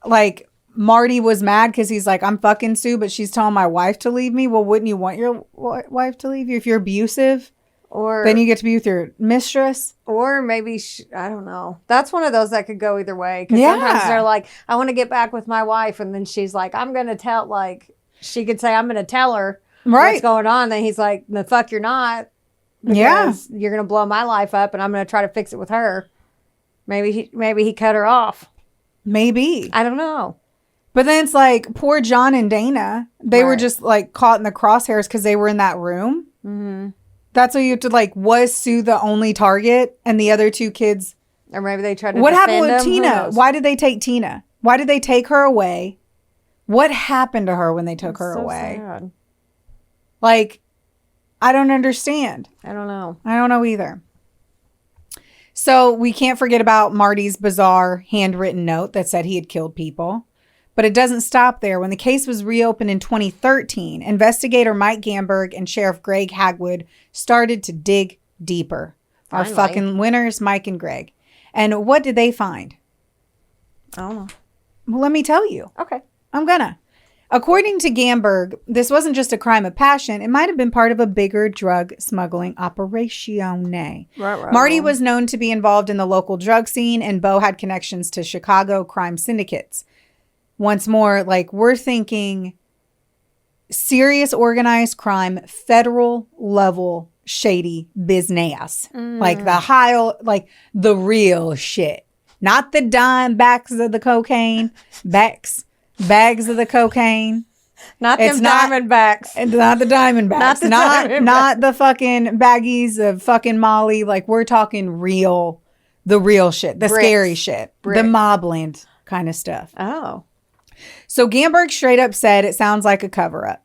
like Marty was mad because he's like, I'm fucking Sue, but she's telling my wife to leave me. Well, wouldn't you want your wife to leave you if you're abusive? Or then you get to be with your mistress. Or maybe, I don't know. That's one of those that could go either way. Because sometimes they're like, I want to get back with my wife. And then she's like, I'm going to tell, like, she could say, I'm going to tell her what's going on. Then he's like, the fuck you're not. Because you're going to blow my life up and I'm going to try to fix it with her. Maybe he cut her off. Maybe. I don't know. But then it's like, poor John and Dana. They were just like caught in the crosshairs because they were in that room. Mm-hmm. That's what you have to like, was Sue the only target and the other two kids? Or maybe they tried to What happened with them? Tina? Why did they take Tina? Why did they take her away? What happened to her when they took her away? Sad. Like, I don't understand. I don't know. I don't know either. So we can't forget about Marty's bizarre handwritten note that said he had killed people. But it doesn't stop there. When the case was reopened in 2013, investigator Mike Gamberg and Sheriff Greg Hagwood started to dig deeper. Finally. Our fucking winners, Mike and Greg. And what did they find? I don't know. Well, let me tell you. Okay. I'm gonna. According to Gamberg, this wasn't just a crime of passion. It might have been part of a bigger drug smuggling operation. Right. Marty was known to be involved in the local drug scene, and Bo had connections to Chicago crime syndicates. Once more, like, we're thinking serious organized crime, federal level shady business. Like the high, like the real shit. Not the dime bags of the cocaine. Bags of the cocaine. Not them Diamondbacks. Not the Diamondbacks. Not the fucking baggies of fucking Molly. Like, we're talking the real shit. The scary shit. The Mobland kind of stuff. Oh. So Gamberg straight up said it sounds like a cover-up.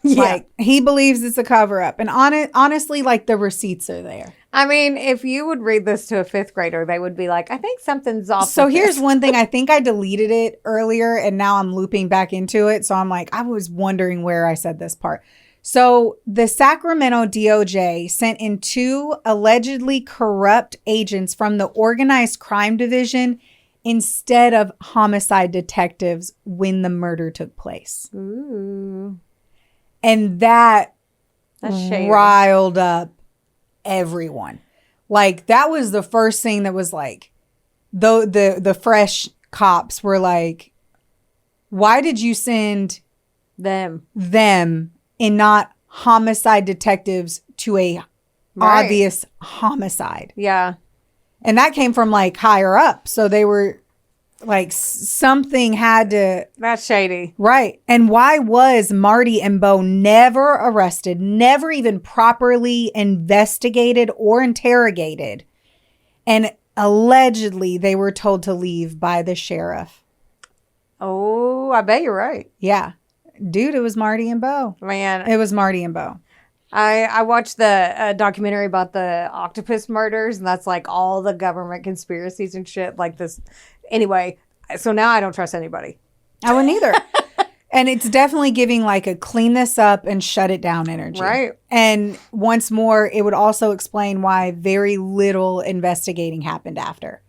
Yeah. Like, he believes it's a cover-up. And honestly, like, the receipts are there. I mean, if you would read this to a fifth grader, they would be like, I think something's off. So here's one thing. I think I deleted it earlier, and now I'm looping back into it. So I'm like, I was wondering where I said this part. So the Sacramento DOJ sent in 2 allegedly corrupt agents from the Organized Crime Division instead of homicide detectives when the murder took place. Ooh. And that's riled up everyone. Like, that was the first thing that was like, the fresh cops were like, why did you send them and not homicide detectives to a obvious homicide? Yeah. And that came from like higher up. So they were like, something had to. That's shady. Right. And why was Marty and Bo never arrested, never even properly investigated or interrogated? And allegedly they were told to leave by the sheriff. Oh, I bet you're right. Yeah. Dude, it was Marty and Bo. Man. It was Marty and Bo. I watched the documentary about the octopus murders, and that's like all the government conspiracies and shit like this. Anyway, so now I don't trust anybody. I wouldn't either. And it's definitely giving like a clean this up and shut it down energy. Right. And once more, it would also explain why very little investigating happened after.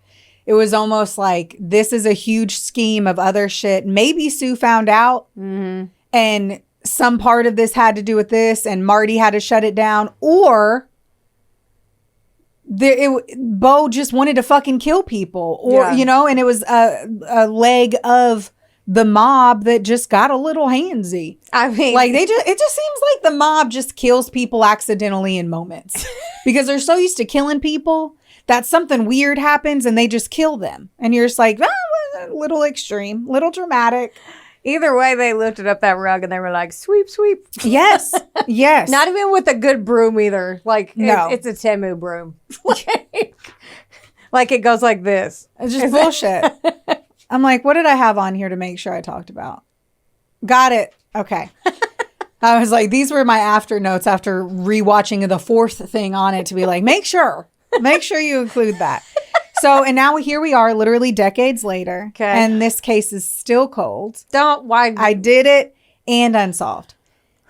It was almost like this is a huge scheme of other shit. Maybe Sue found out and some part of this had to do with this and Marty had to shut it down, or Bo just wanted to fucking kill people, or, you know, and it was a leg of the mob that just got a little handsy. I mean, like it just seems like the mob just kills people accidentally in moments because they're so used to killing people that something weird happens and they just kill them. And you're just like, a little extreme, little dramatic. Either way, they lifted up that rug and they were like, sweep, sweep. Yes. Yes. Not even with a good broom either. Like, No. it's a Temu broom. Like it goes like this. It's just bullshit. I'm like, what did I have on here to make sure I talked about? Got it. Okay. I was like, these were my after notes after rewatching the fourth thing on it to be like, make sure you include that. So, and now here we are literally decades later. Okay. And this case is still cold. Why? I did it and unsolved.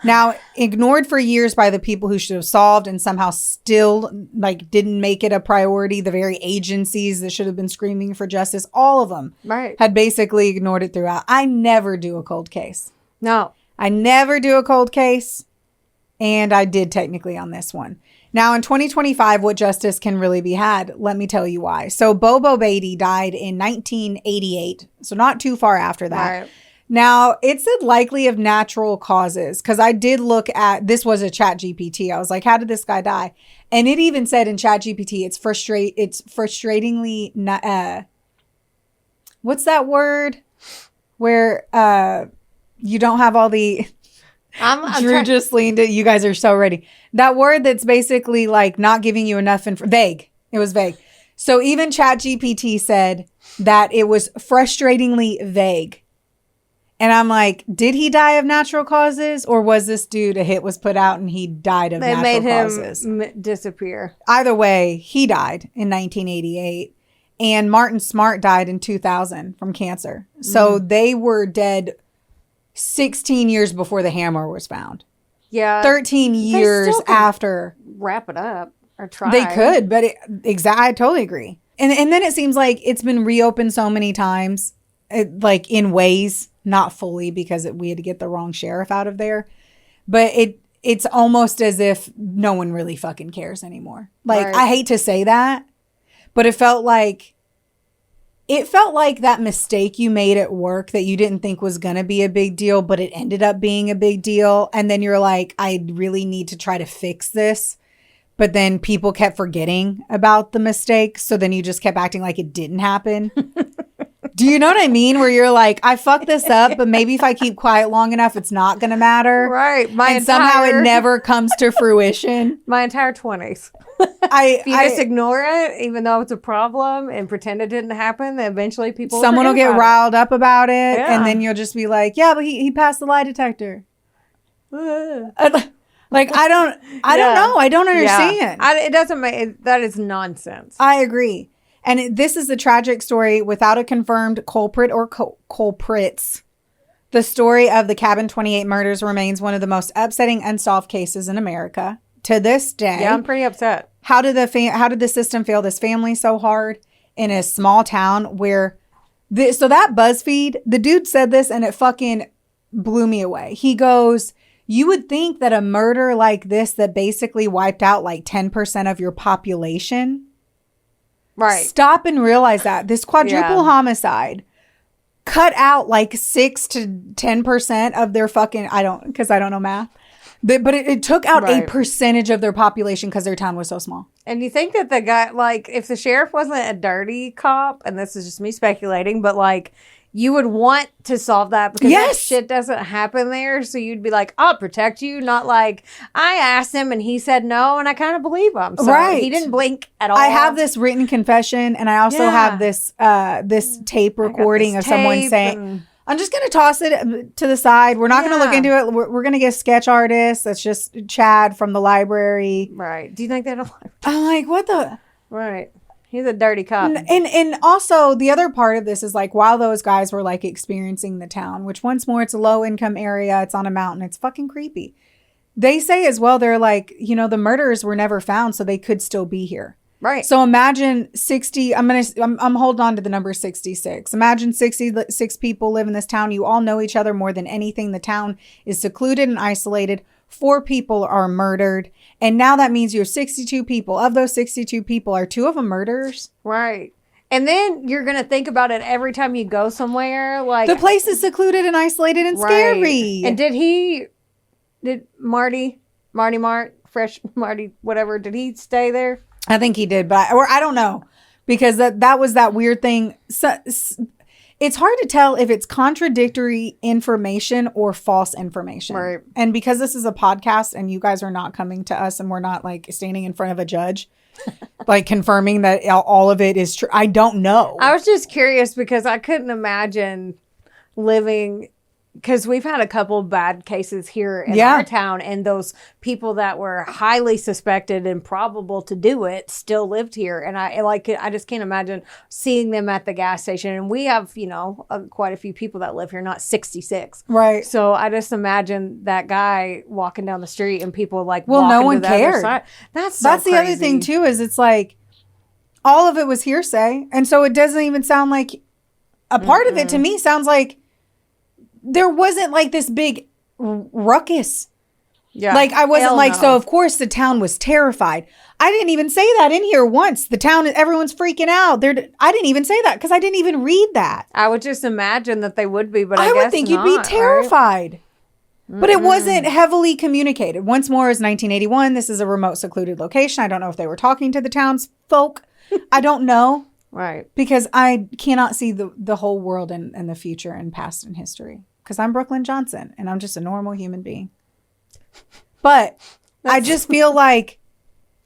Now, ignored for years by the people who should have solved and somehow still like didn't make it a priority. The very agencies that should have been screaming for justice, all of them had basically ignored it throughout. I never do a cold case. No. I never do a cold case. And I did technically on this one. Now, in 2025, what justice can really be had? Let me tell you why. So Bobo Beatty died in 1988. So not too far after that. Right. Now, it said likely of natural causes because I did look at, this was a chat GPT. I was like, how did this guy die? And it even said in chat GPT, it's frustratingly, what's that word? Where you don't have all the... Drew just leaned it. You guys are so ready. That word that's basically like not giving you enough vague. It was vague. So even ChatGPT said that it was frustratingly vague. And I'm like, did he die of natural causes, or was this dude a hit was put out and he died of natural causes? They made him disappear. Either way, he died in 1988, and Martin Smart died in 2000 from cancer. So they were dead 16 years before the hammer was found. Yeah. 13 years after. Wrap it up or try. They could, but I totally agree. And then it seems like it's been reopened so many times, like in ways, not fully because we had to get the wrong sheriff out of there. But it's almost as if no one really fucking cares anymore. Like, Right. I hate to say that, but it felt like that mistake you made at work that you didn't think was going to be a big deal, but it ended up being a big deal. And then you're like, I really need to try to fix this. But then people kept forgetting about the mistake. So then you just kept acting like it didn't happen. Do you know what I mean? Where you're like, I fucked this up, but maybe if I keep quiet long enough, it's not going to matter. Right. Somehow it never comes to fruition. My entire 20s. If you just ignore it, even though it's a problem, and pretend it didn't happen, then eventually someone will get riled up about it. Yeah. And then you'll just be like, yeah, but he passed the lie detector. Like, I don't know. I don't understand. It doesn't make that is nonsense. I agree. And this is a tragic story without a confirmed culprit or culprits. The story of the Cabin 28 murders remains one of the most upsetting unsolved cases in America to this day. Yeah, I'm pretty upset. How did the system fail this family so hard in a small town where so that BuzzFeed, the dude said this and it fucking blew me away. He goes, you would think that a murder like this that basically wiped out like 10% of your population. Right. Stop and realize that this quadruple homicide cut out like 6 to 10% of their fucking, because I don't know math. But it took out a percentage of their population because their town was so small. And you think that the guy, like, if the sheriff wasn't a dirty cop, and this is just me speculating, but like, you would want to solve that because that shit doesn't happen there. So you'd be like, I'll protect you. Not like, I asked him and he said no, and I kind of believe him. So he didn't blink at all. I have this written confession, and I also have this tape recording of someone saying, I'm just going to toss it to the side. We're not going to look into it. We're going to get sketch artists. That's just Chad from the library. Right. Do you think that'll... I'm like, what the... Right. He's a dirty cop. And also the other part of this is like, while those guys were like experiencing the town, which once more, it's a low income area. It's on a mountain. It's fucking creepy. They say as well, they're like, the murderers were never found, so they could still be here. Right. So imagine 60, I'm holding on to the number 66. Imagine 66 people live in this town. You all know each other more than anything. The town is secluded and isolated. 4 people are murdered. And now that means you have 62 people. Of those 62 people, are 2 of them murderers? Right. And then you're going to think about it every time you go somewhere. Like, the place is secluded and isolated and scary. And did Marty, Fresh Marty, whatever, did he stay there? I think he did, or I don't know. Because that was that weird thing. So, it's hard to tell if it's contradictory information or false information. Right. And because this is a podcast and you guys are not coming to us and we're not like standing in front of a judge, like confirming that all of it is true. I don't know. I was just curious because I couldn't imagine living, because we've had a couple bad cases here in our town, and those people that were highly suspected and probable to do it still lived here. And I just can't imagine seeing them at the gas station. And we have, quite a few people that live here, not 66. Right. So I just imagine that guy walking down the street and people like, well, no one to the other cared. side. That's the other thing too, is it's like all of it was hearsay. And so it doesn't even sound like a part of it to me sounds like there wasn't like this big ruckus. Yeah. Like I wasn't Hell like, no. so of course the town was terrified. I didn't even say that in here once. The town, everyone's freaking out. I didn't even say that because I didn't even read that. I would just imagine that they would be, but I would guess think not, you'd be terrified. Right? But it wasn't heavily communicated. Once more is 1981. This is a remote, secluded location. I don't know if they were talking to the townsfolk. I don't know. Right. Because I cannot see the whole world and the future and past and history. Because I'm Brooklyn Johnson and I'm just a normal human being. But I just feel like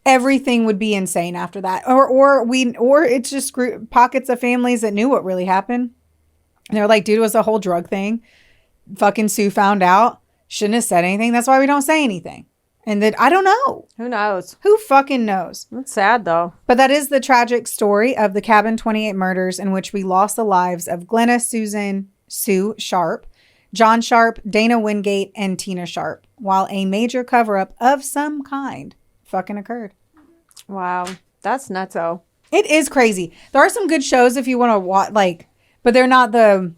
everything would be insane after that. Or it's just pockets of families that knew what really happened. And they're like, dude, it was a whole drug thing. Fucking Sue found out. Shouldn't have said anything. That's why we don't say anything. And that I don't know. Who knows? Who fucking knows? That's sad though. But that is the tragic story of the Cabin 28 murders, in which we lost the lives of Glenna Susan Sue Sharp, John Sharp, Dana Wingate, and Tina Sharp, while a major cover-up of some kind fucking occurred. Wow. That's nutso. It is crazy. There are some good shows if you want to watch, like, but they're not the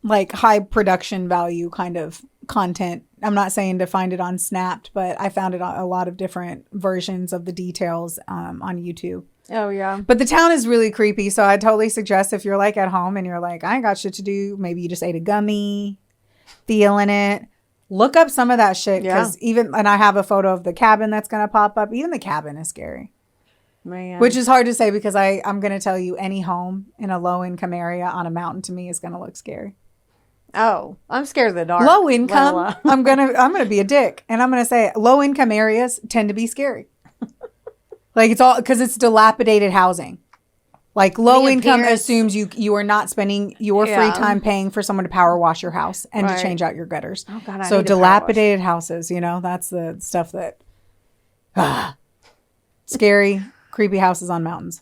like high production value kind of content. I'm not saying to find it on Snapped, but I found it on a lot of different versions of the details on YouTube. Oh, yeah. But the town is really creepy. So I totally suggest if you're like at home and you're like, I ain't got shit to do. Maybe you just ate a gummy, feeling it. Look up some of that shit. Because and I have a photo of the cabin that's going to pop up. Even the cabin is scary. Man. Which is hard to say because I'm going to tell you any home in a low income area on a mountain to me is going to look scary. Oh, I'm scared of the dark. Low income. I'm gonna be a dick, and I'm gonna say low income areas tend to be scary. Like it's all because it's dilapidated housing. Like low income assumes you are not spending your free time paying for someone to power wash your house and to change out your gutters. Oh God, so dilapidated houses, that's the stuff that scary, creepy houses on mountains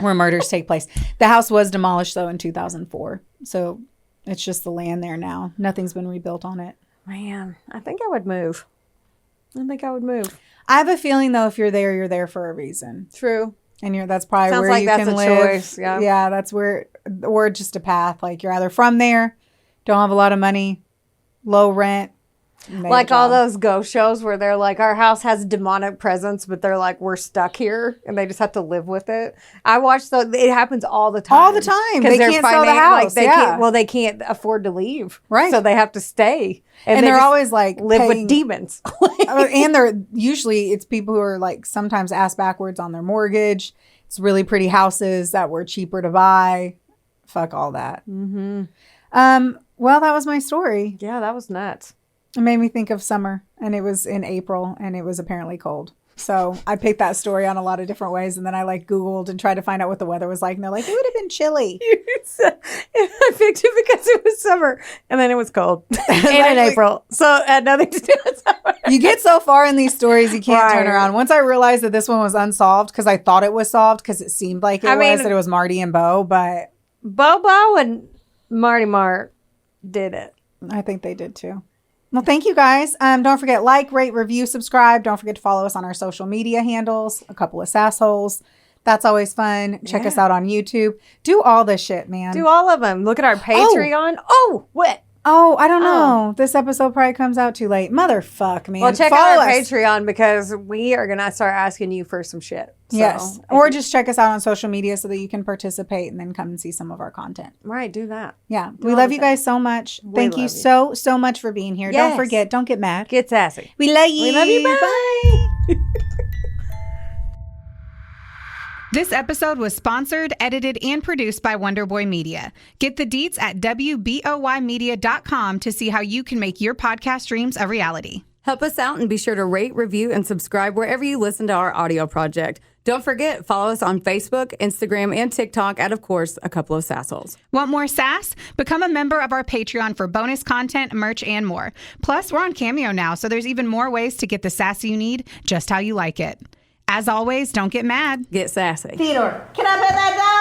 where murders take place. The house was demolished though in 2004. So it's just the land there now. Nothing's been rebuilt on it. Man, I think I would move. I have a feeling though, if you're there for a reason. True. And that's probably Sounds where like you that's can a live. choice, yeah. Yeah, that's where, or just a path. Like you're either from there, don't have a lot of money, low rent. Like all those ghost shows where they're like, our house has demonic presence, but they're like, we're stuck here and they just have to live with it. I watch it happens all the time. All the time. They can't sell the house. They can't afford to leave. Right. So they have to stay. And they're always like live with demons. And it's people who are like sometimes ass backwards on their mortgage. It's really pretty houses that were cheaper to buy. Fuck all that. Mm-hmm. Well, that was my story. Yeah, that was nuts. It made me think of summer, and it was in April, and it was apparently cold. So I picked that story on a lot of different ways, and then I like Googled and tried to find out what the weather was like, and they're like, it would have been chilly. I picked it because it was summer, and then it was cold in April. So it had nothing to do with summer. You get so far in these stories, you can't turn around. Once I realized that this one was unsolved, because I thought it was solved, because it seemed like that it was Marty and Bo, but Bobo and Marty Mark did it. I think they did too. Well, thank you guys. Don't forget, like, rate, review, subscribe. Don't forget to follow us on our social media handles, A Couple of Sassholes. That's always fun. Check us out on YouTube. Do all this shit, man. Do all of them. Look at our Patreon. Oh, what? Oh, I don't know. This episode probably comes out too late. Motherfuck, man. Well, check out our Patreon because we are going to start asking you for some shit. So, yes. Or just check us out on social media so that you can participate and then come and see some of our content. Right. Do that. Yeah. We love you guys so much. Thank you so much for being here. Yes. Don't forget. Don't get mad. Get sassy. We love you. We love you. Bye. This episode was sponsored, edited, and produced by Wonderboy Media. Get the deets at WBOYmedia.com to see how you can make your podcast dreams a reality. Help us out and be sure to rate, review, and subscribe wherever you listen to our audio project. Don't forget, follow us on Facebook, Instagram, and TikTok at, of course, A Couple of Sassholes. Want more sass? Become a member of our Patreon for bonus content, merch, and more. Plus, we're on Cameo now, so there's even more ways to get the sass you need just how you like it. As always, don't get mad. Get sassy. Theodore, can I pet that dog?